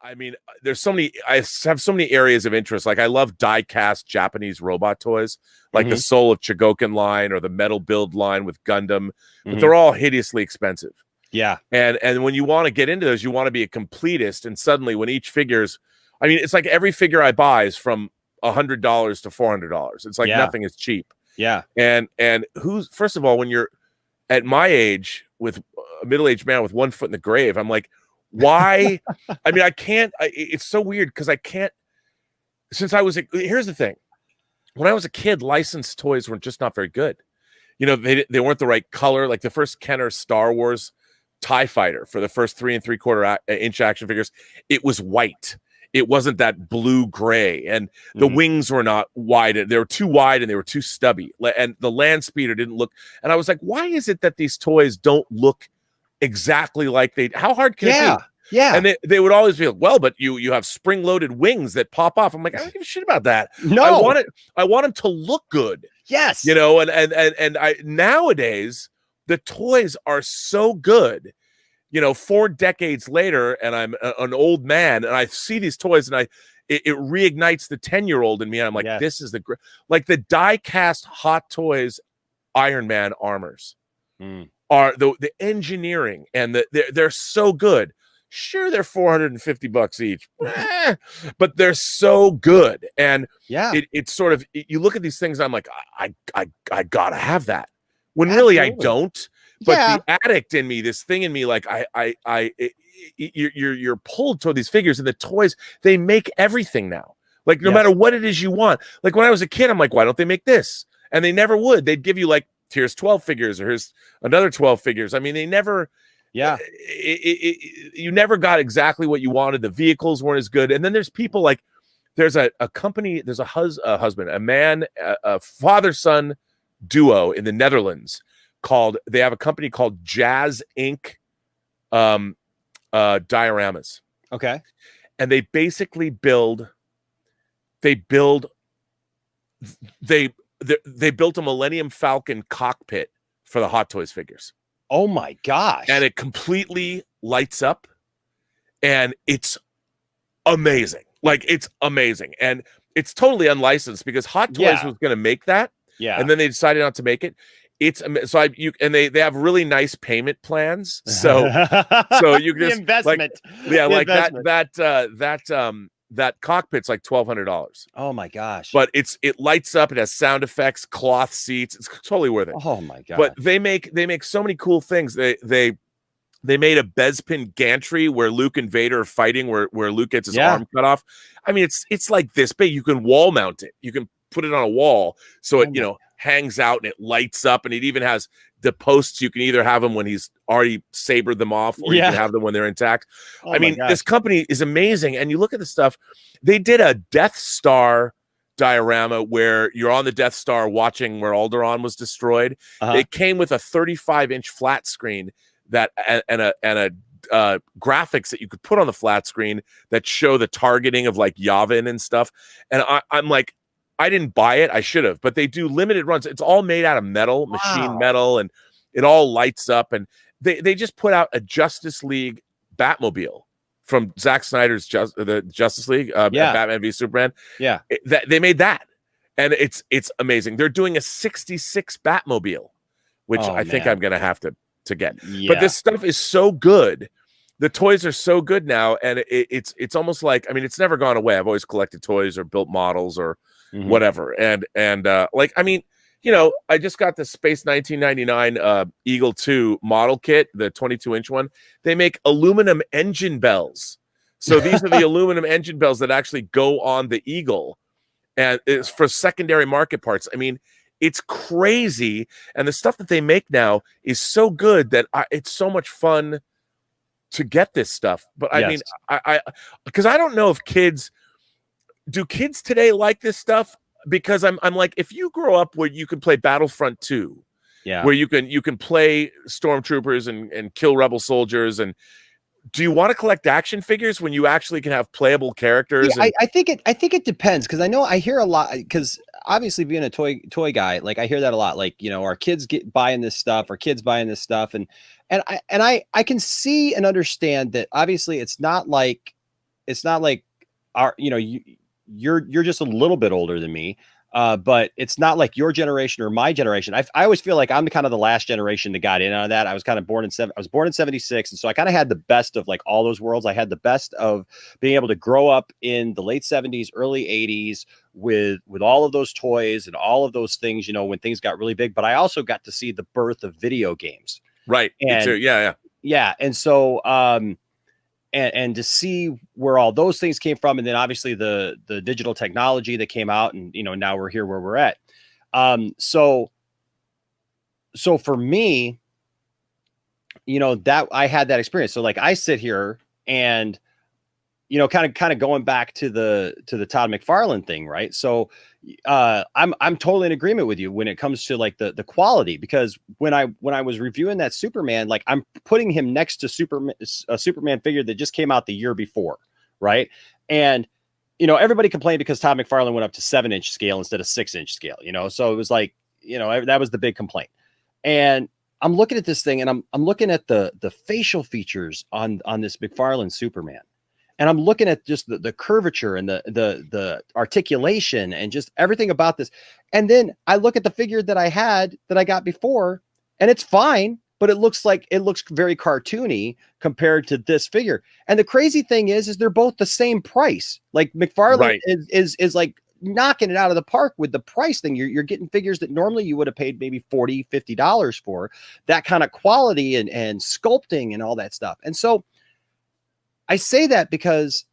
I mean, there's so many. I have so many areas of interest. Like I love die-cast Japanese robot toys, like the Mhm. Soul of Chogokin line or the Metal Build line with Gundam, but Mhm. they're all hideously expensive. Yeah. And when you want to get into those, you want to be a completist. And suddenly, when each figure's, I mean, it's like every figure I buy is from $100 to $400. It's like Yeah. nothing is cheap. Yeah. And who's first of all, when you're at my age with a middle-aged man with one foot in the grave, I'm like, why? I mean, I can't. It's so weird because I can't. Since I was, here's the thing: when I was a kid, licensed toys were just not very good. You know, they weren't the right color. Like the first Kenner Star Wars TIE Fighter for the first 3 3/4 inch action figures, it was white. It wasn't that blue gray, and the wings were not wide. They were too wide and they were too stubby. And the land speeder didn't look. And I was like, why is it that these toys don't look exactly like they? How hard can it be? Yeah. And they would always be like, well, but you have spring-loaded wings that pop off. I'm like, I don't give a shit about that. No. I want them to look good. Yes. You know, and I nowadays the toys are so good. You know, 4 decades later, and I'm an old man, and I see these toys, and it reignites the 10-year-old in me. And I'm like, this is like the die-cast Hot Toys Iron Man armors are the engineering, and they're so good. Sure, they're $450 each, but they're so good. And it's sort of, you look at these things, and I'm like, I gotta have that. When really I don't. But the addict in me, this thing in me, like you're pulled toward these figures, and the toys, they make everything now. Like no matter what it is you want. Like when I was a kid, I'm like, why don't they make this? And they never would. They'd give you like, here's 12 figures, or here's another 12 figures. I mean, they never. Yeah. You never got exactly what you wanted. The vehicles weren't as good. And then there's people like, there's a company, there's a husband, a man, a father-son duo in the Netherlands. They have a company called Jazz Inc. Dioramas. Okay. And they basically built a Millennium Falcon cockpit for the Hot Toys figures. Oh my gosh. And it completely lights up, and it's amazing. Like it's amazing. And it's totally unlicensed because Hot Toys was going to make that. Yeah. And then they decided not to make it. They have really nice payment plans, so you can just investment, that cockpit's like $1,200. Oh my gosh! But it lights up. It has sound effects, cloth seats. It's totally worth it. Oh my god! But they make so many cool things. They made a Bespin gantry where Luke and Vader are fighting, where Luke gets his arm cut off. I mean, it's like this big. You can wall mount it. You can put it on a wall, so it hangs out and it lights up, and it even has the posts. You can either have them when he's already sabered them off, or you can have them when they're intact. I mean, this company is amazing. And you look at the stuff, they did a Death Star diorama where you're on the Death Star watching where Alderaan was destroyed. It came with a 35-inch flat screen and a graphics that you could put on the flat screen that show the targeting of like Yavin and stuff. And I'm like, I didn't buy it. I should have, but they do limited runs. It's all made out of metal, machine metal, and it all lights up. And they just put out a Justice League Batmobile from Zack Snyder's the Justice League, Batman v Superman. Yeah, they made that, and it's amazing. They're doing a '66 Batmobile, which I think I'm gonna have to get. Yeah. But this stuff is so good. The toys are so good now, and it's almost like, I mean, it's never gone away. I've always collected toys or built models or whatever, and like, I mean, you know, I just got the Space 1999 Eagle 2 model kit, the 22-inch one. They make aluminum engine bells, so these are the aluminum engine bells that actually go on the Eagle, and it's for secondary market parts. I mean, it's crazy, and the stuff that they make now is so good that it's so much fun to get this stuff. But I mean, because I don't know if kids today like this stuff, because I'm like, if you grow up where you can play Battlefront 2, where you can play stormtroopers and kill rebel soldiers, and do you want to collect action figures when you actually can have playable characters? Yeah, I think it depends, because I hear a lot, because obviously being a toy guy, like I hear that a lot, like, you know, our kids buying this stuff, and I can see and understand that obviously it's not like you're just a little bit older than me. But it's not like your generation or my generation. I always feel like I'm kind of the last generation that got in on that. I was kind of born in 76. And so I kind of had the best of like all those worlds. I had the best of being able to grow up in the late 70s, early 80s with all of those toys and all of those things, when things got really big. But I also got to see the birth of video games. Right. And me too. Yeah. Yeah. And so, and to see where all those things came from, and then obviously the digital technology that came out, and now we're here where we're at. So for me, that I had that experience. So like I sit here and kind of going back to the Todd McFarlane thing, right? So I'm totally in agreement with you when it comes to like the quality, because when I was reviewing that Superman, like I'm putting him next to a Superman figure that just came out the year before, right? And everybody complained because Todd McFarlane went up to 7-inch scale instead of 6-inch scale, so it was like, that was the big complaint. And I'm looking at this thing and I'm looking at the facial features on this McFarlane Superman. And I'm looking at just the curvature and the articulation and just everything about this. And then I look at the figure that I got before, and it's fine, but it looks very cartoony compared to this figure. And the crazy thing is they're both the same price. Like McFarlane is like knocking it out of the park with the price thing. You're getting figures that normally you would have paid maybe $40, $50 for, that kind of quality and sculpting and all that stuff. And so I say that because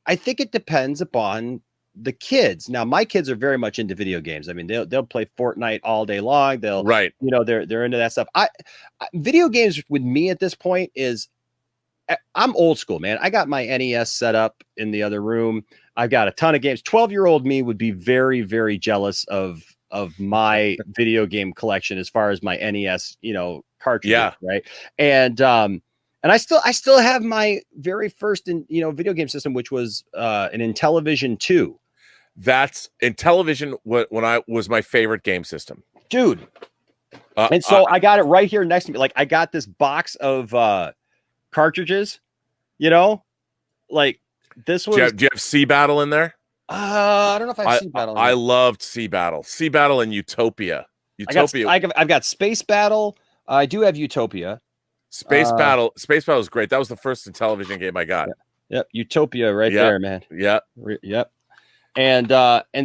I think it depends upon the kids. Now, my kids are very much into video games. I mean, they'll play Fortnite all day long. They're into that stuff. Video games with me at this point is, I'm old school, man. I got my NES set up in the other room. I've got a ton of games. 12-year-old me would be very, very jealous of my video game collection as far as my NES, cartridges. Yeah. Right. And I still have my very first video game system, which was an Intellivision 2. That's Intellivision when I was my favorite game system, dude. And so I got it right here next to me. Like I got this box of cartridges, like this was. Do you have Sea Battle in there? I don't know if I have Sea Battle. I loved Sea Battle, and Utopia. I've got Space Battle. I do have Utopia. Space Battle is great. That was the first Intellivision game I got. Yep. Utopia right there, man. Yep. Yep. And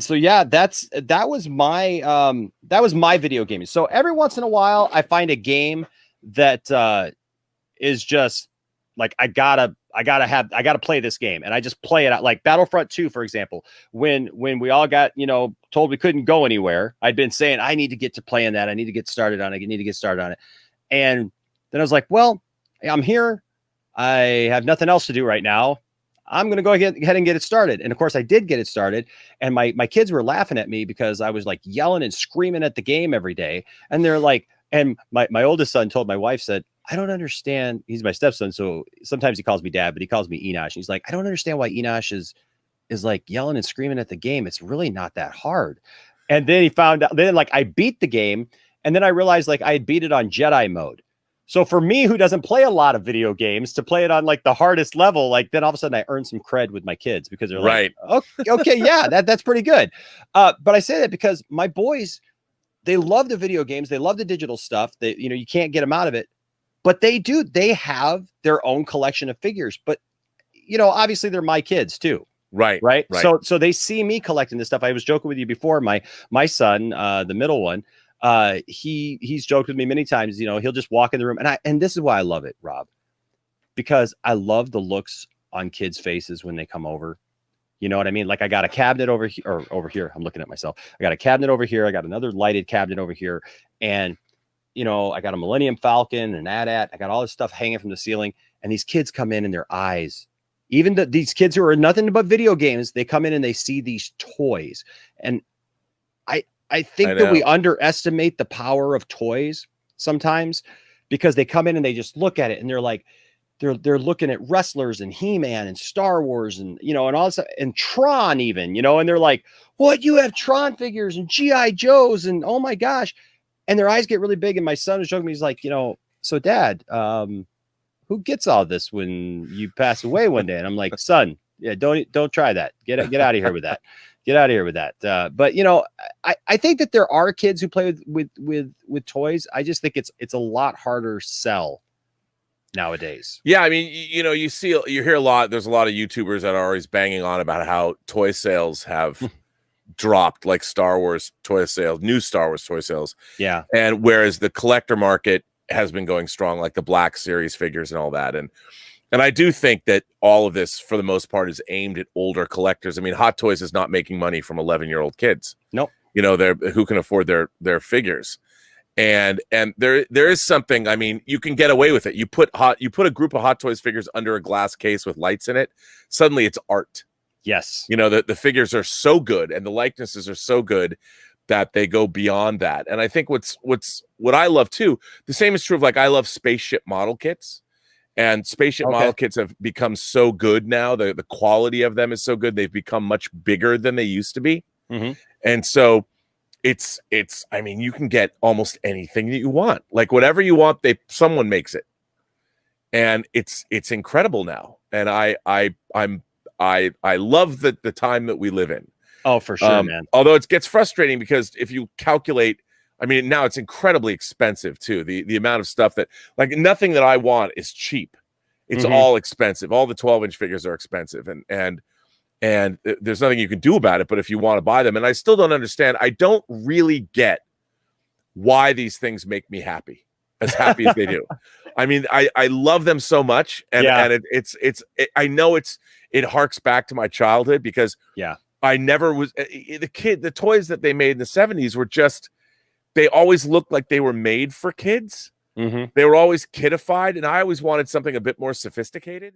so, yeah, that was my video gaming. So every once in a while I find a game that is just like, I gotta play this game, and I just play it out. Like Battlefront 2, for example, when we all got, told we couldn't go anywhere, I'd been saying, I need to get to playing that. I need to get started on it. And then I was like, well, I'm here. I have nothing else to do right now. I'm going to go ahead and get it started. And of course I did get it started. And my kids were laughing at me because I was like yelling and screaming at the game every day. And they're like, and my oldest son told my wife, said, I don't understand. He's my stepson. So sometimes he calls me dad, but he calls me Enosh. He's like, I don't understand why Enosh is like yelling and screaming at the game. It's really not that hard. And then he found out, then like I beat the game. And then I realized like I had beat it on Jedi mode. So for me, who doesn't play a lot of video games, to play it on like the hardest level, like then all of a sudden I earn some cred with my kids because they're like, okay, yeah, that's pretty good. But I say that because my boys, they love the video games. They love the digital stuff. They, you can't get them out of it, but they have their own collection of figures, but obviously they're my kids too. Right. So they see me collecting this stuff. I was joking with you before, my son, the middle one, he's joked with me many times, he'll just walk in the room, and this is why I love it, Rob, because I love the looks on kids' faces when they come over. You know what I mean? Like I got a cabinet over here. I'm looking at myself. I got a cabinet over here. I got another lighted cabinet over here. And, I got a Millennium Falcon and AT-AT. I got all this stuff hanging from the ceiling, and these kids come in and their eyes, even these kids who are nothing but video games, they come in and they see these toys. And I think that we underestimate the power of toys sometimes, because they come in and they just look at it and they're like, they're looking at wrestlers and He-Man and Star Wars and, and all this stuff, and Tron even, and they're like, what, you have Tron figures and G.I. Joes and oh my gosh. And their eyes get really big. And my son was joking me, he's like, so Dad, who gets all this when you pass away one day? And I'm like, son, Yeah, don't try that. Get out of here with that. Get out of here with that. But you know, I think that there are kids who play with toys. I just think it's a lot harder sell nowadays. Yeah, I mean, you know, you hear a lot. There's a lot of YouTubers that are always banging on about how toy sales have dropped, like Star Wars toy sales, new Star Wars toy sales. Yeah, and whereas the collector market has been going strong, like the Black Series figures and all that, and I do think that all of this, for the most part, is aimed at older collectors. I mean, Hot Toys is not making money from 11-year-old kids. Nope. You know, who can afford their figures. And there is something, I mean, you can get away with it. You put a group of Hot Toys figures under a glass case with lights in it, suddenly it's art. Yes. You know, the figures are so good and the likenesses are so good that they go beyond that. And I think what I love too, the same is true of, like, I love spaceship model kits. And spaceship model kits have become so good now. The quality of them is so good. They've become much bigger than they used to be. And so it's I mean, you can get almost anything that you want. Like, whatever you want, someone makes it. And it's incredible now. And I love the time that we live in. Oh, for sure, man. Although it gets frustrating because if you calculate, I mean, now it's incredibly expensive too. The amount of stuff that, like, nothing that I want is cheap. It's all expensive. All the 12-inch figures are expensive, and there's nothing you can do about it. But if you want to buy them, and I still don't understand, I don't really get why these things make me happy as they do. I mean, I love them so much, and I know it harks back to my childhood because I never was the toys that they made in the 70s were just. They always looked like they were made for kids. They were always kidified, and I always wanted something a bit more sophisticated.